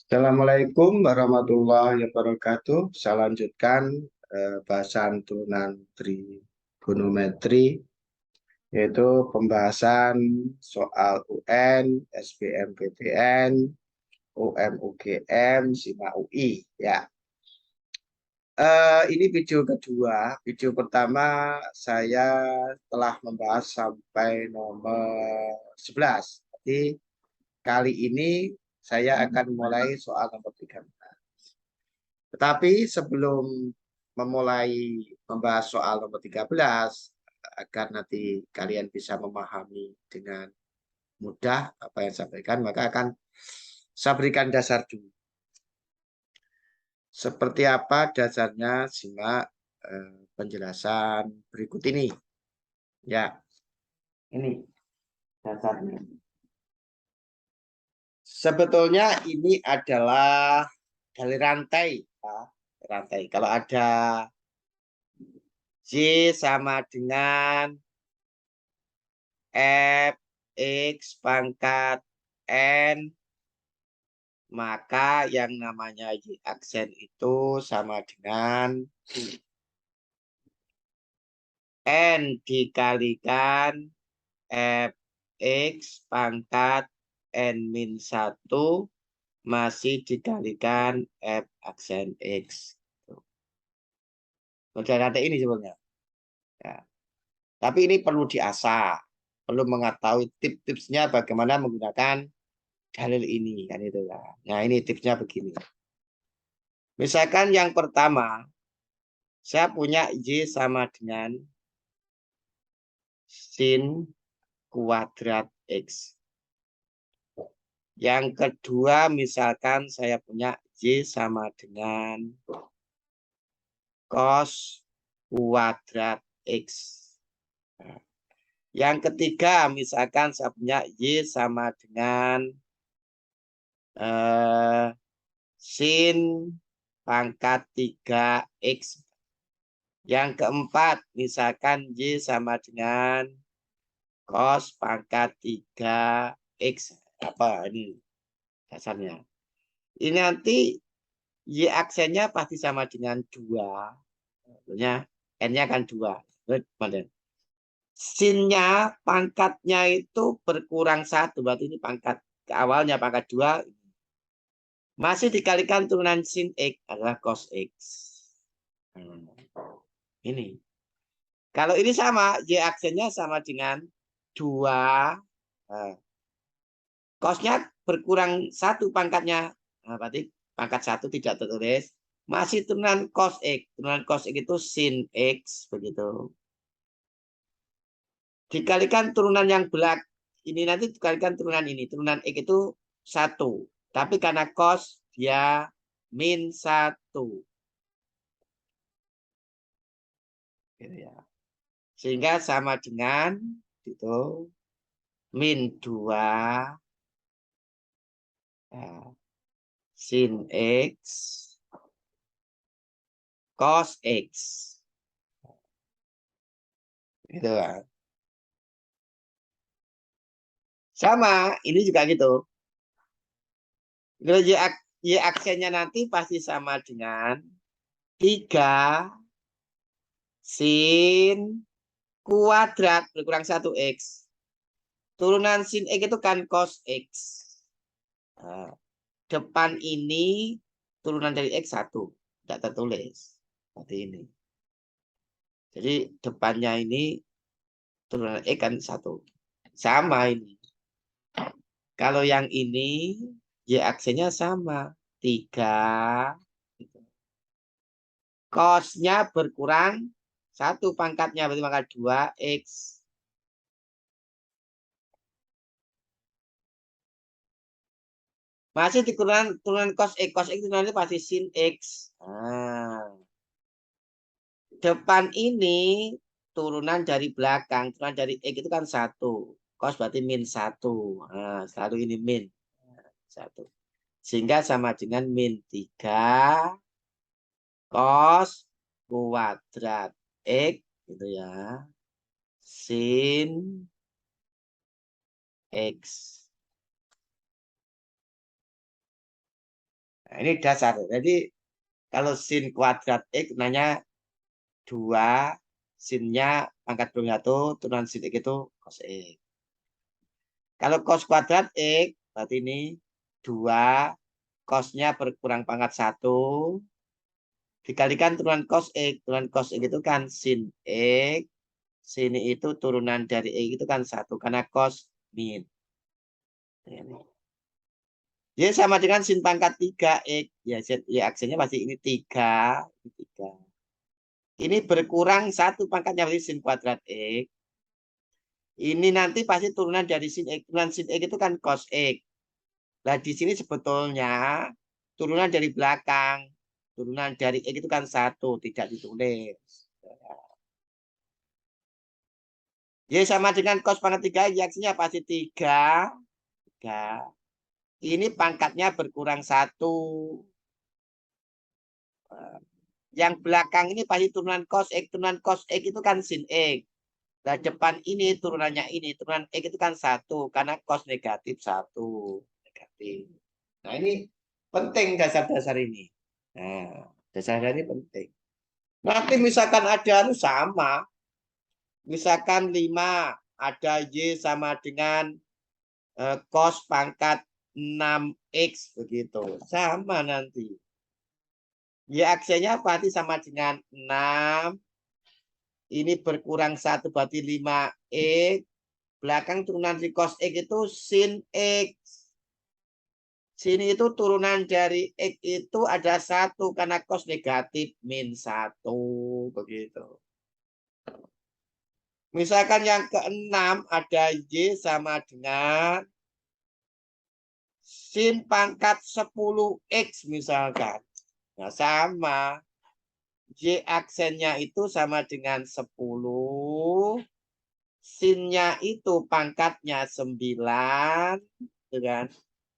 Assalamualaikum warahmatullahi wabarakatuh. Saya lanjutkan bahasan turunan trigonometri, yaitu pembahasan soal UN, SBMPTN, UM-UGM, SIMA UI. Ya, ini video kedua. Video pertama saya telah membahas sampai nomor 11. Jadi kali ini saya akan mulai soal nomor 3. Tetapi sebelum memulai membahas soal nomor 13, agar nanti kalian bisa memahami dengan mudah apa yang saya sampaikan, maka akan saya berikan dasar dulu. Seperti apa dasarnya, simak penjelasan berikut ini. Ya, ini dasarnya. Sebetulnya ini adalah dari rantai. Ya, rantai. Kalau ada J sama dengan F X pangkat N, maka yang namanya Y aksen itu sama dengan N dikalikan F X pangkat N min 1 masih dikalikan F aksen X. Model rantai ini sebenarnya. Ya. Tapi ini perlu diasah, perlu mengetahui tips-tipsnya bagaimana menggunakan dalil ini kan itu kan. Nah, ini tipsnya begini. Misalkan yang pertama, saya punya Y sama dengan sin kuadrat X. Yang kedua, misalkan saya punya Y sama dengan cos kuadrat X. Yang ketiga, misalkan saya punya Y sama dengan sin pangkat 3X. Yang keempat, misalkan Y sama dengan cos pangkat 3X. Apa ini dasarnya? Ini nanti Y aksennya pasti sama dengan 2. Tentunya N-nya kan 2. Sin-nya pangkatnya itu berkurang 1. Berarti ini pangkat ke awalnya pangkat 2. Masih dikalikan turunan sin X adalah cos X. Ini. Kalau ini sama, Y aksennya sama dengan 2. Nah, cosnya berkurang 1 pangkatnya. Nah, berarti pangkat 1 tidak tertulis. Masih turunan cos X. Turunan cos X itu sin X. Begitu. Dikalikan turunan yang belak. Ini nanti dikalikan turunan ini. Turunan X itu 1. Tapi karena cos dia min 1. Gitu ya. Sehingga sama dengan itu min 2 ya, sin X cos X. Gitu kan. Sama, ini juga gitu. Kalau Y aksennya nanti pasti sama dengan 3 sin kuadrat berkurang 1X. Turunan sin X itu kan cos X. Nah, depan ini turunan dari X 1. Tidak tertulis. Seperti ini. Jadi depannya ini turunan X kan 1. Sama ini. Kalau yang ini Y aksennya sama. 3. Cosnya berkurang 1 pangkatnya. Berarti pangkat 2X. Masih di turunan cos X. Cos X itu nanti pasti sin X. Nah, depan ini turunan dari belakang. Turunan dari X itu kan 1. Cos berarti min 1. Nah, selalu ini min. 1. Sehingga sama dengan min 3 cos kuadrat X. Gitu ya. Sin X. Nah, ini dasar. Jadi kalau sin kuadrat X nanya 2, sinnya pangkat 21, turunan sin X itu cos X. Kalau cos kuadrat X, berarti ini 2, cosnya berkurang pangkat 1, dikalikan turunan cos X. Turunan cos X itu kan sin X, sini itu turunan dari X itu kan 1, karena cos min. Ini. Ya sama dengan sin pangkat 3 X. Ya, ya aksennya pasti ini 3. Ini 3. Ini berkurang 1 pangkatnya berarti sin kuadrat X. Ini nanti pasti turunan dari sin X. Turunan sin X itu kan cos X. Nah, di sini sebetulnya turunan dari belakang. Turunan dari X itu kan 1. Tidak ditulis. Ya sama dengan cos pangkat 3. Reaksinya pasti 3. 3. Ini pangkatnya berkurang 1. Yang belakang ini pasti turunan cos X. Turunan cos X itu kan sin X. Nah, depan ini turunannya ini. Turunan X itu kan 1. Karena cos negatif 1. Negatif. Nah, ini penting dasar-dasar ini. Nah, dasar-dasar ini penting. Nanti misalkan ada sama. Misalkan 5. Ada Y sama dengan cos pangkat 6X. Begitu. Sama nanti. Y aksennya pasti sama dengan 6. Ini berkurang 1 berarti 5X. Belakang turunan dari cos X itu sin X. Sini itu turunan dari X itu ada 1. Karena cos negatif min 1. Begitu. Misalkan yang ke-6 ada Y sama dengan sin pangkat 10X misalkan. Nah sama. Y aksennya itu sama dengan 10. Sinnya itu pangkatnya 9. Gitu kan?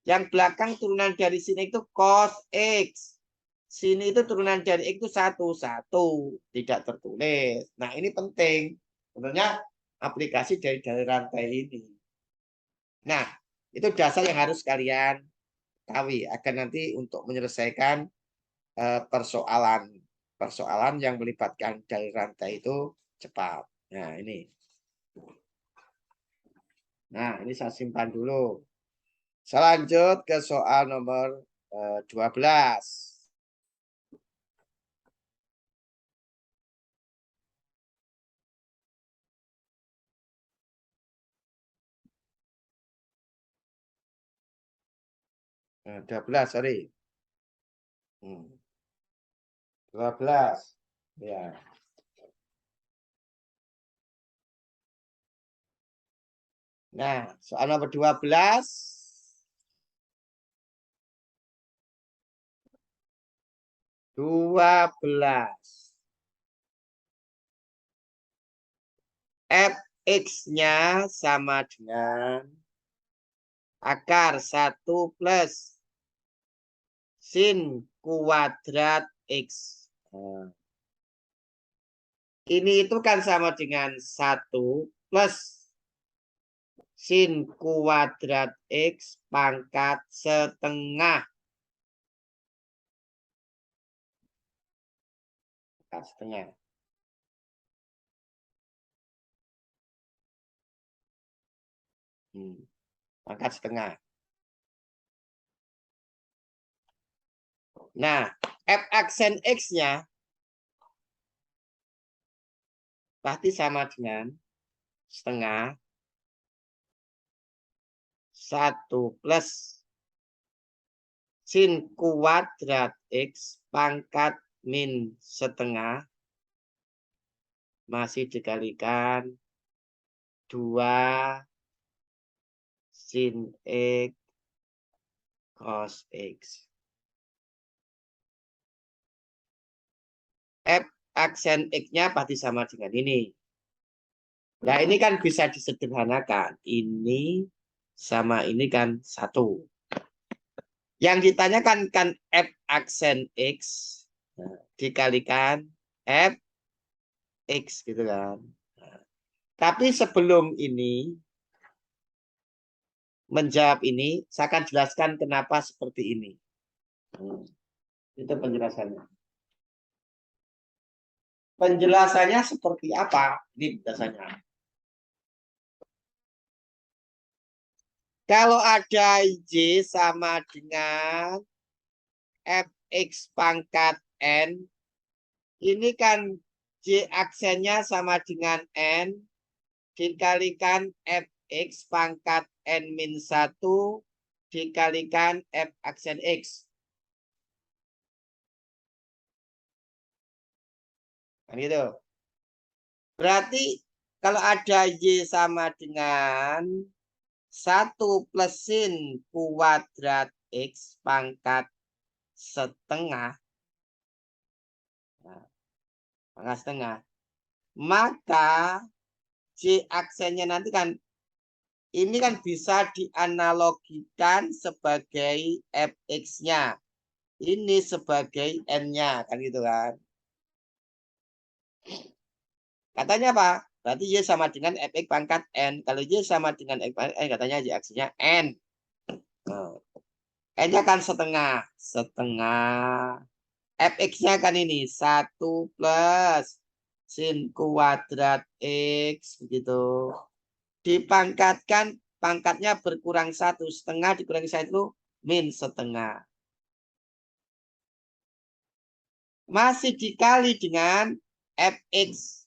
Yang belakang turunan dari sini itu cos X. Sini itu turunan dari X itu 1. Tidak tertulis. Nah ini penting. Sebenarnya aplikasi dari rantai ini. Nah itu dasar yang harus kalian tahu agar nanti untuk menyelesaikan persoalan yang melibatkan dari rantai itu cepat. Nah ini. Nah ini saya simpan dulu. Selanjut ke soal nomor 12. Nah, 12, sorry. 12. Ya. Nah, soal nomor 12. 12. Fx-nya sama dengan akar 1 plus sin kuadrat X. Nah, ini itu kan sama dengan 1 plus sin kuadrat X pangkat setengah. Pangkat setengah. Pangkat setengah. Nah, F aksen X-nya pasti sama dengan setengah 1 plus sin kuadrat X pangkat min setengah masih dikalikan 2 sin X cos X. F aksen X-nya pasti sama dengan ini. Nah, ini kan bisa disederhanakan. Ini sama ini kan 1. Yang ditanyakan kan F aksen X dikalikan F X gitu kan. Tapi sebelum ini menjawab ini, saya akan jelaskan kenapa seperti ini. Itu penjelasannya. Penjelasannya seperti apa? Ini penjelasannya. Kalau ada Y sama dengan Fx pangkat N, ini kan Y aksennya sama dengan N, dikalikan Fx pangkat N-1 dikalikan F aksen X. Kan gitu. Berarti kalau ada Y sama dengan 1 plus sin kuadrat X pangkat setengah, nah, pangkat setengah, maka J aksennya nanti kan ini kan bisa dianalogikan sebagai fx-nya, ini sebagai n-nya, kan gitu kan. Katanya apa? Berarti Y sama dengan fx pangkat n. Kalau Y sama dengan x pangkat n, katanya Y aksinya n. Nah, n-nya kan setengah. Setengah. Fx-nya kan ini 1 plus sin kuadrat X. Begitu. Dipangkatkan, pangkatnya berkurang 1. Setengah dikurangi 1, min setengah. Masih dikali dengan Fx.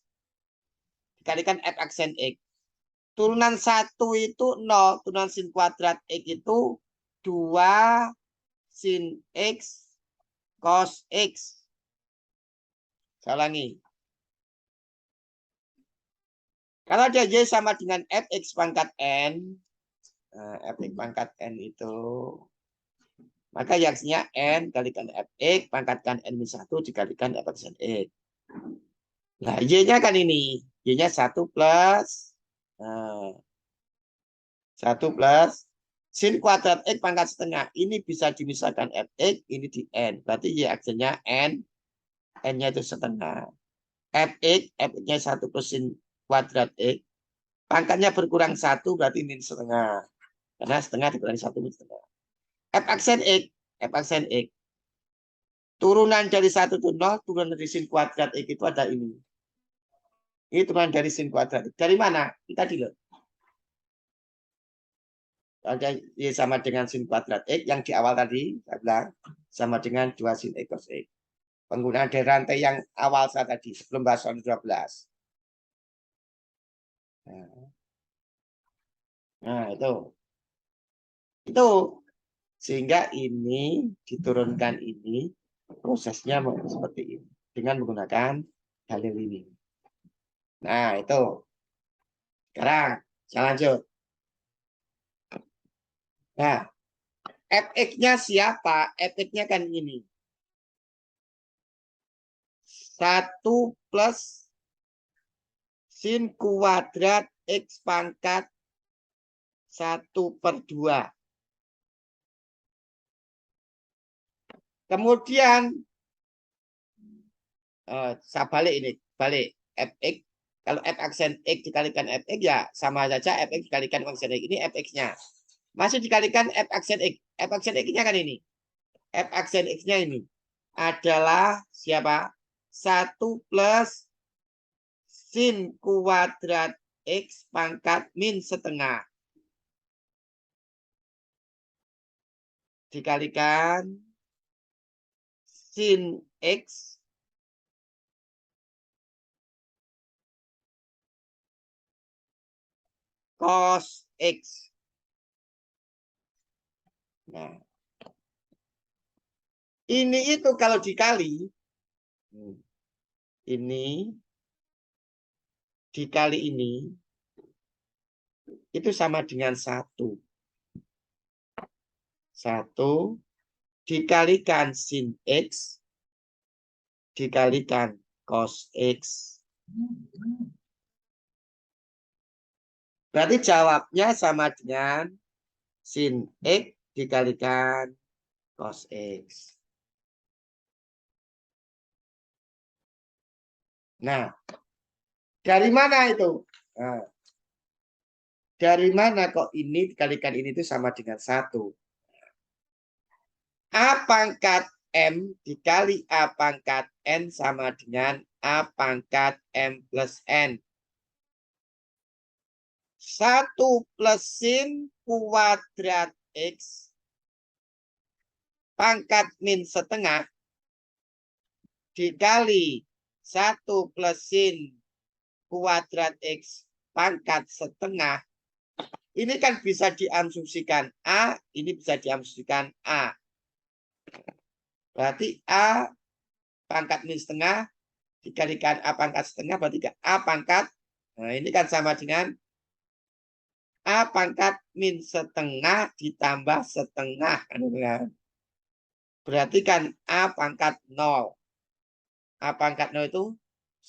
Dikalikan F aksen X. Turunan 1 itu 0. Turunan sin kuadrat X itu 2 sin X cos X. Saya ulangi. Kalau ada Y sama dengan Fx pangkat N, Fx pangkat N itu, maka reaksinya N kalikan Fx, pangkatkan N-1 dikalikan F aksen X. Nah, Y-nya kan ini. Y-nya 1 plus. Nah, 1 plus. Sin kuadrat X pangkat setengah. Ini bisa dimisahkan Fx, ini di N. Berarti Y aksennya N. N-nya itu setengah. Fx, Fx-nya 1 plus sin kuadrat X. Pangkatnya berkurang 1, berarti min setengah. Karena setengah dikurangi 1, min setengah. F aksen X. F aksen X. Turunan dari 1 itu 0, turunan dari sin kuadrat X itu ada ini. Ini turunan dari sin kuadrat. Dari mana? Kita tadi loh. Ada Y sama dengan sin kuadrat X yang di awal tadi, saya bilang, sama dengan 2 sin X cos X. Penggunaan dari rantai yang awal saya tadi, sebelum bahas soal 12. Nah, itu. Itu. Sehingga ini diturunkan ini, prosesnya seperti ini. Dengan menggunakan dalil ini. Nah, itu. Sekarang, saya lanjut. Nah, Fx-nya siapa? Fx-nya kan ini. 1 plus sin kuadrat X pangkat 1/2. Kemudian, saya balik ini. Balik. Fx. Kalau F aksen X dikalikan Fx, ya sama saja Fx dikalikan aksen X. Ini Fx-nya. Masih dikalikan F aksen X. F aksen X-nya kan ini. F aksen X-nya ini adalah siapa? 1 plus sin kuadrat X pangkat min setengah. Dikalikan sin X cos X. Nah, ini itu kalau dikali, ini dikali ini, itu sama dengan 1. 1 dikalikan sin X dikalikan cos X. Berarti jawabnya sama dengan sin X dikalikan cos X. Nah, dari mana itu? Nah, dari mana kok ini dikalikan ini itu sama dengan 1? A pangkat M dikali A pangkat N sama dengan A pangkat M plus N. 1 plus sin kuadrat X pangkat min setengah dikali 1 plus sin kuadrat X pangkat setengah. Ini kan bisa diasumsikan A, ini bisa diasumsikan A. Berarti A pangkat min setengah dikalikan A pangkat setengah, berarti A pangkat. Nah, ini kan sama dengan A pangkat min setengah ditambah setengah. Berarti kan A pangkat 0. A pangkat 0 itu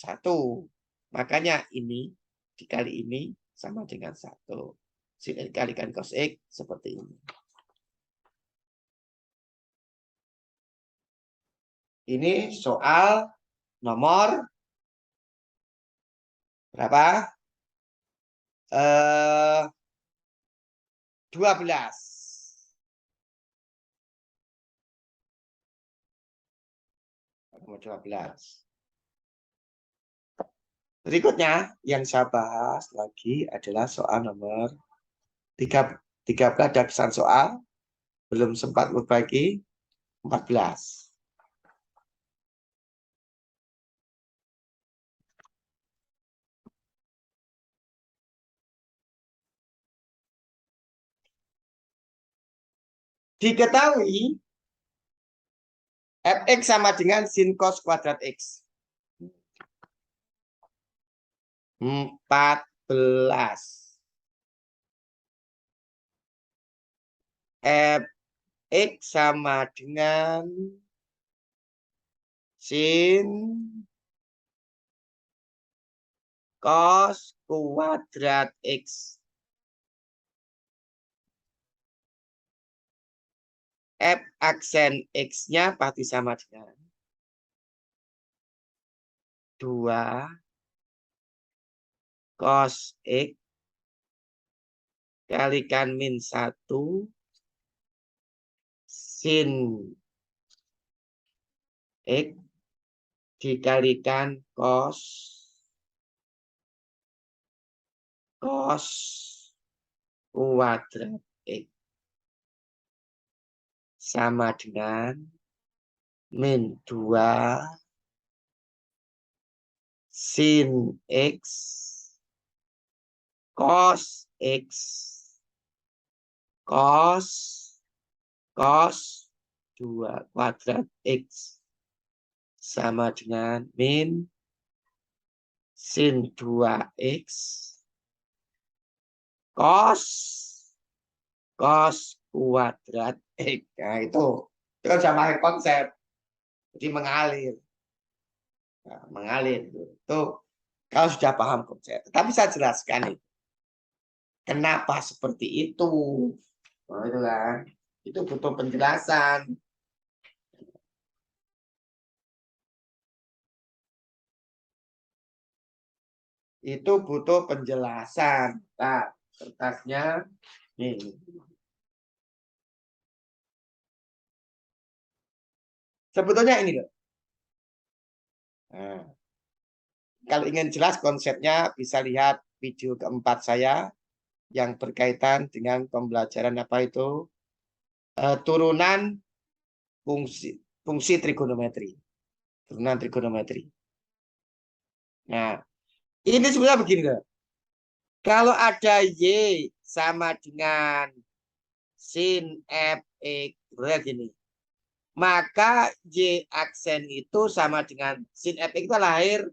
1. Makanya ini dikali ini sama dengan 1. Sin dikalikan cos X seperti ini. Ini soal nomor berapa? 12. Nomor 12. Berikutnya yang saya bahas lagi adalah soal nomor 13 dan pesan soal. Belum sempat berbagi 14. Diketahui fx sama dengan sin cos kuadrat x. 14. Fx sama dengan sin cos kuadrat x. F aksen X-nya pasti sama dengan 2 cos X kalikan min 1 sin X dikalikan cos kuadrat X sama dengan min 2 sin X cos X cos 2 kuadrat X sama dengan min sin 2X cos kuadrat X. Nah, itu kan sama konsep. Jadi mengalir. Nah, mengalir. Itu kalau sudah paham konsep. Tapi saya jelaskan itu. Kenapa seperti itu? Nah, itu kan. Itu butuh penjelasan. Itu butuh penjelasan. Nah, kertasnya ini. Sebetulnya ini loh. Nah, kalau ingin jelas konsepnya bisa lihat video keempat saya yang berkaitan dengan pembelajaran apa itu turunan fungsi trigonometri. Turunan trigonometri. Nah, ini sebenarnya begini loh. Kalau ada Y sama dengan sin Fx, gini. Maka Y aksen itu sama dengan sin Fx itu lahir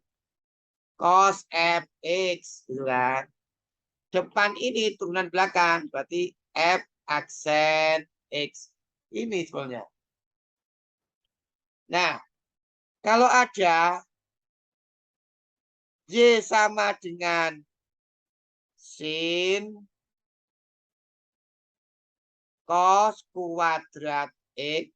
cos Fx, gitu kan. Depan ini turunan belakang, berarti F aksen X. Ini sebenarnya. Nah, kalau ada Y sama dengan sin cos kuadrat X.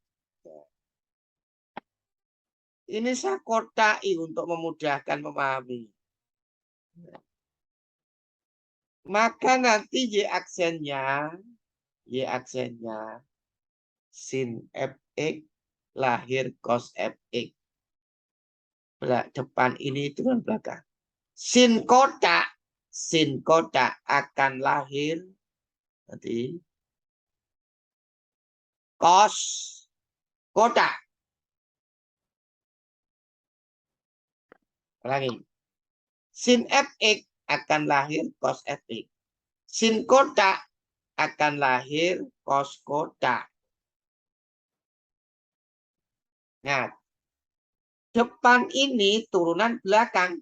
Ini saya kotai untuk memudahkan memahami. Maka nanti Y aksennya sin fx lahir cos fx. Depan ini turun belakang. Sin kotak akan lahir nanti cos kotak. Ulangi. Sin fx akan lahir cos fx. Sin kotak akan lahir cos kotak. Nah, depan ini turunan belakang.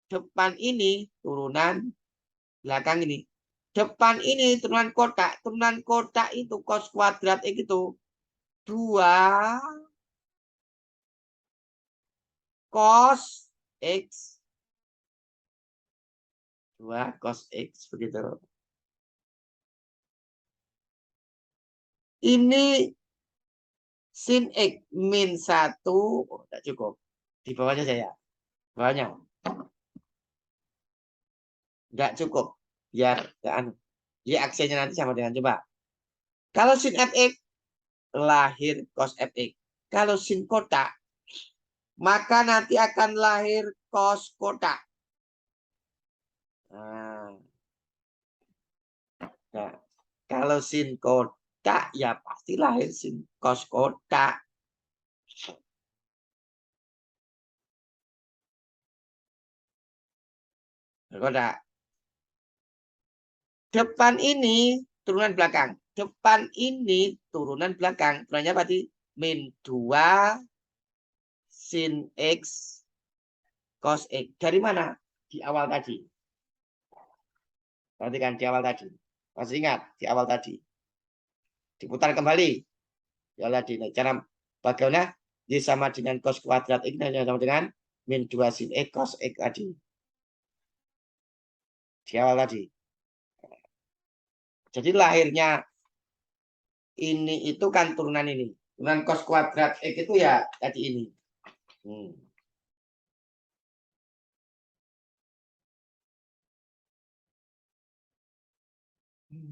Depan ini turunan belakang ini. Depan ini turunan kotak. Turunan kotak itu cos kuadrat X itu 2 cos X. 2 cos X begitu. Ini sin X min 1. Oh, tidak cukup. Di bawahnya saya. Bawahnya. Nggak cukup. Biar ya aksinya nanti sama dengan coba. Kalau sin fx lahir cos fx. Kalau sin kotak maka nanti akan lahir cos kotak. Nah, kalau sin kotak ya pasti lahir sin cos kotak. Kotak. Depan ini turunan belakang. Depan ini turunan belakang. Turunannya berarti min 2 sin X cos X. Dari mana? Di awal tadi. Perhatikan di awal tadi. Masih ingat di awal tadi. Diputar kembali. Ya tadi. Cara bagaimana? Ini sama dengan cos kuadrat X. Sama dengan min 2 sin X cos X tadi. Di awal tadi. Jadi lahirnya ini itu kan turunan ini. Turunan cos kuadrat X itu ya tadi ini.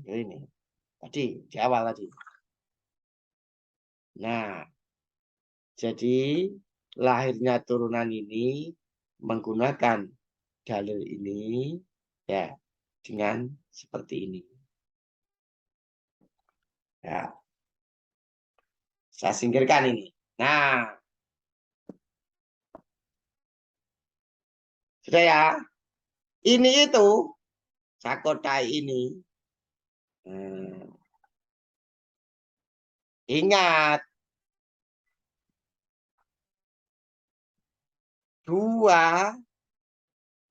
Ini. Tadi, di awal tadi. Nah, jadi lahirnya turunan ini menggunakan dalil ini ya dengan seperti ini. Ya. Saya singkirkan ini. Nah, sudah ya. Ini itu sakotai ini. Ingat 2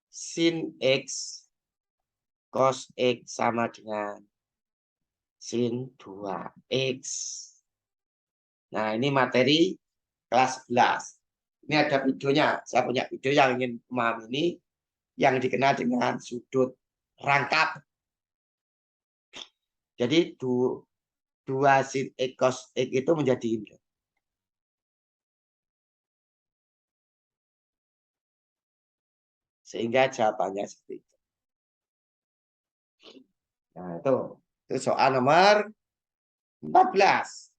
sin X cos X sama dengan sin 2X. Nah, ini materi kelas 11. Ini ada videonya. Saya punya video yang ingin memahami ini yang dikenal dengan sudut rangkap. Jadi 2 sin X cos X itu menjadi ini. Sehingga jawabannya seperti itu. Nah, itu soal nomor 14.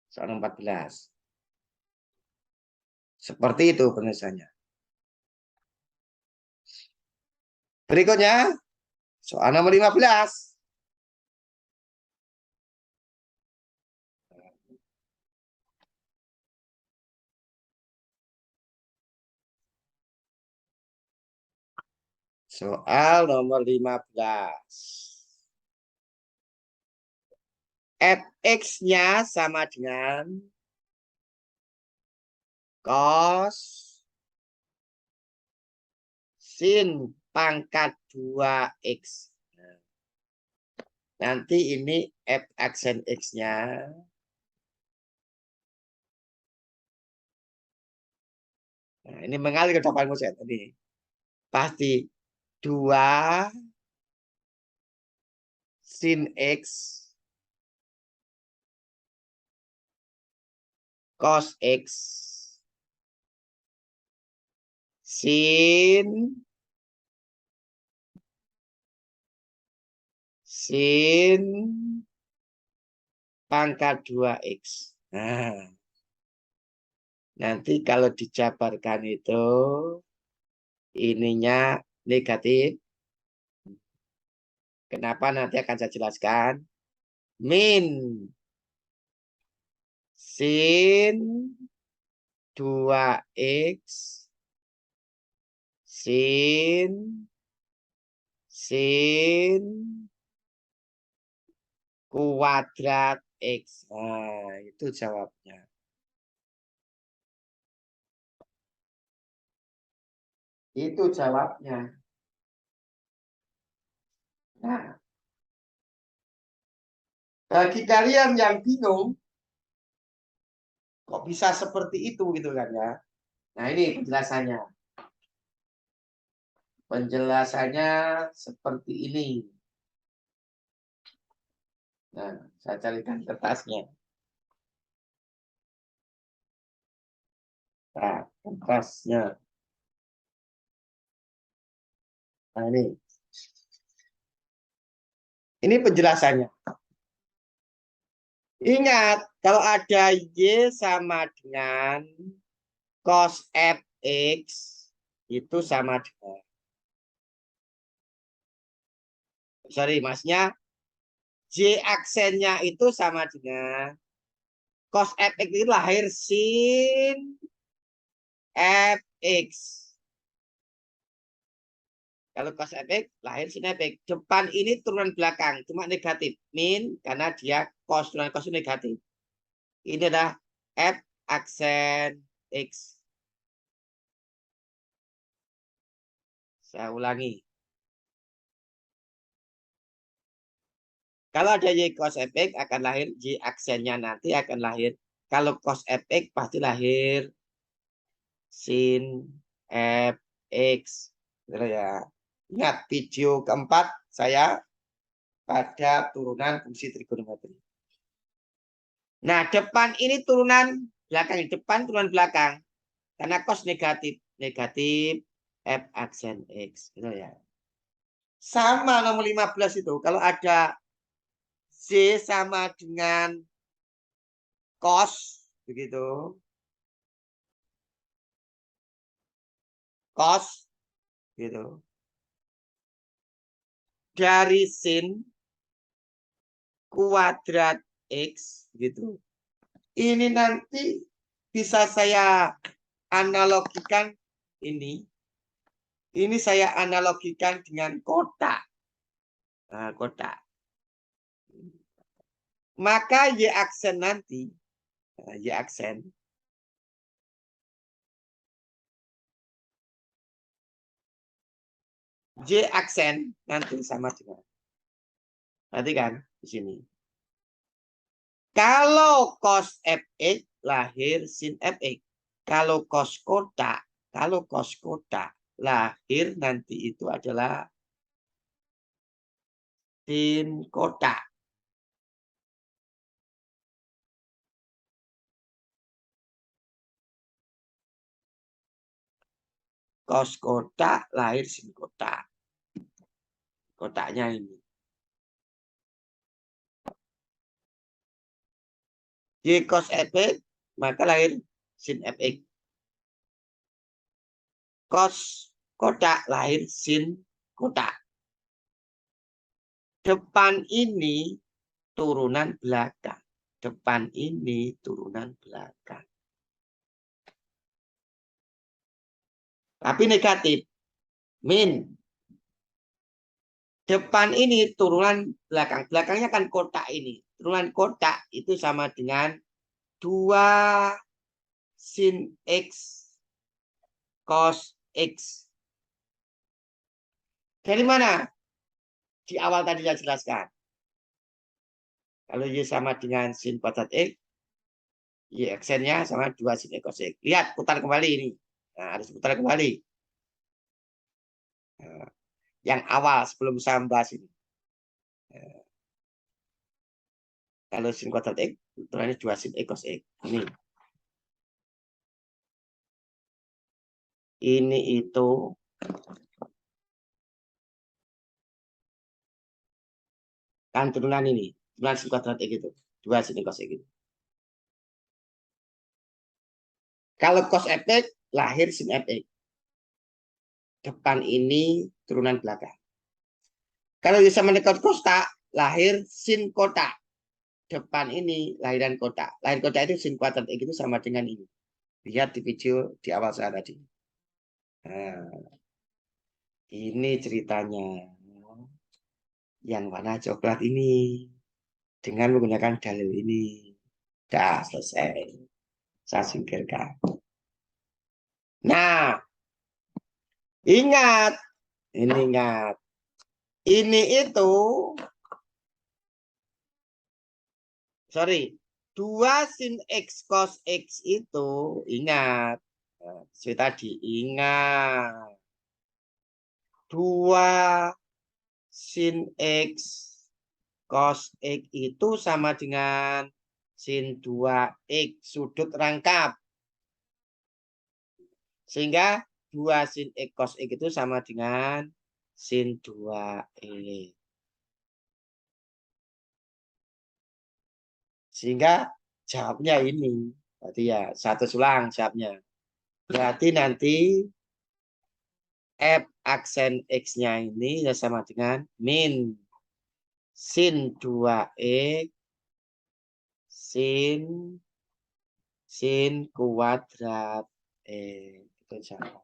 Soal nomor 14. Seperti itu penulisannya. Berikutnya, soal nomor 15. Soal nomor 15. Fx-nya sama dengan cos sin pangkat 2x. Nanti ini f aksen x-nya. Nah, ini mengalir ke depan muset tadi. Pasti 2 sin x cos x sin pangkat 2X. Nah, nanti kalau dijabarkan itu, ininya negatif. Kenapa nanti akan saya jelaskan. Min sin 2X sin kuadrat X. Nah, itu jawabnya. Itu jawabnya. Nah, bagi kalian yang bingung, kok bisa seperti itu gitu kan ya. Nah, ini penjelasannya. Penjelasannya seperti ini. Nah, saya carikan kertasnya. Nah, kertasnya. Nah, ini. Ini penjelasannya. Ingat, kalau ada Y sama dengan cos Fx, itu sama dengan. Sorry, maksudnya Y aksennya itu sama dengan cos Fx itu lahir sin Fx. Kalau cos Fx lahir sin Fx. Depan ini turunan belakang, cuma negatif. Min karena dia cos, turunan cos itu negatif. Ini adalah F aksen X. Saya ulangi. Kalau ada Y cos Fx akan lahir Y aksennya nanti akan lahir. Kalau cos Fx pasti lahir sin Fx. Betul ya. Ingat video keempat saya pada turunan fungsi trigonometri. Nah, depan ini turunan belakang. Depan turunan belakang. Karena cos negatif. Negatif F aksen X. Betul ya. Sama nomor 15 itu. Kalau ada Z sama dengan cos. Begitu. Cos. Gitu. Dari sin kuadrat X. Gitu. Ini nanti bisa saya analogikan ini. Ini saya analogikan dengan kotak. Nah, kotak. Maka Y aksen nanti, Y aksen, Y aksen nanti sama dengan. Perhatikan di sini. Kalau cos Fx lahir sin Fx. Kalau cos kotak lahir nanti itu adalah sin kotak. Cos kotak lahir sin kotak. Kotaknya ini. Y cos Fx maka lahir sin Fx. Cos kotak lahir sin kotak. Depan ini turunan belakang. Depan ini turunan belakang. Tapi negatif. Min. Depan ini turunan belakang. Belakangnya kan kotak ini. Turunan kotak itu sama dengan 2 sin X cos X. Dari mana? Di awal tadi saya jelaskan. Kalau Y sama dengan sin kuadrat X, Y aksennya sama 2 sin X cos X. Lihat, putar kembali ini. Nah, harus putar kembali. Nah, yang awal sebelum saya membahas ini. Nah, kalau sin kuadrat X, turunan 2 sin X cos X. Ini itu kan turunan ini. Turunan sin kuadrat X itu. 2 sin X cos X itu. Kalau cos Fx lahir sin Fx. Depan ini turunan belakang. Kalau bisa menekan kota, lahir sin kota. Depan ini lahiran kota. Lahir kota itu sin kuadrat X itu sama dengan ini. Lihat di video di awal saya tadi. Nah, ini ceritanya. Yang warna coklat ini. Dengan menggunakan dalil ini. Dah selesai. Saya singkirkan. Nah, ingat. Ini ingat. Ini itu. Sorry. 2 sin X cos X itu. Ingat. Saya tadi ingat. 2 sin X cos X itu sama dengan sin 2X sudut rangkap. Sehingga 2 sin X cos X itu sama dengan sin 2X. Sehingga jawabnya ini. Berarti ya satu sulang jawabnya. Berarti nanti F aksen X-nya ini ya sama dengan min sin 2X sin kuadrat itu jawab.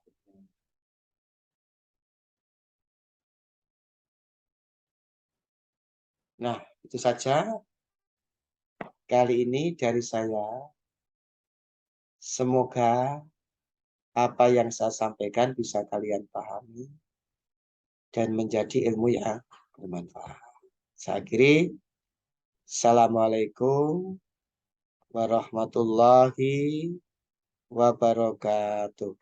Nah, itu saja kali ini dari saya. Semoga apa yang saya sampaikan bisa kalian pahami dan menjadi ilmu yang bermanfaat. Saya akhiri. Assalamualaikum warahmatullahi wabarakatuh.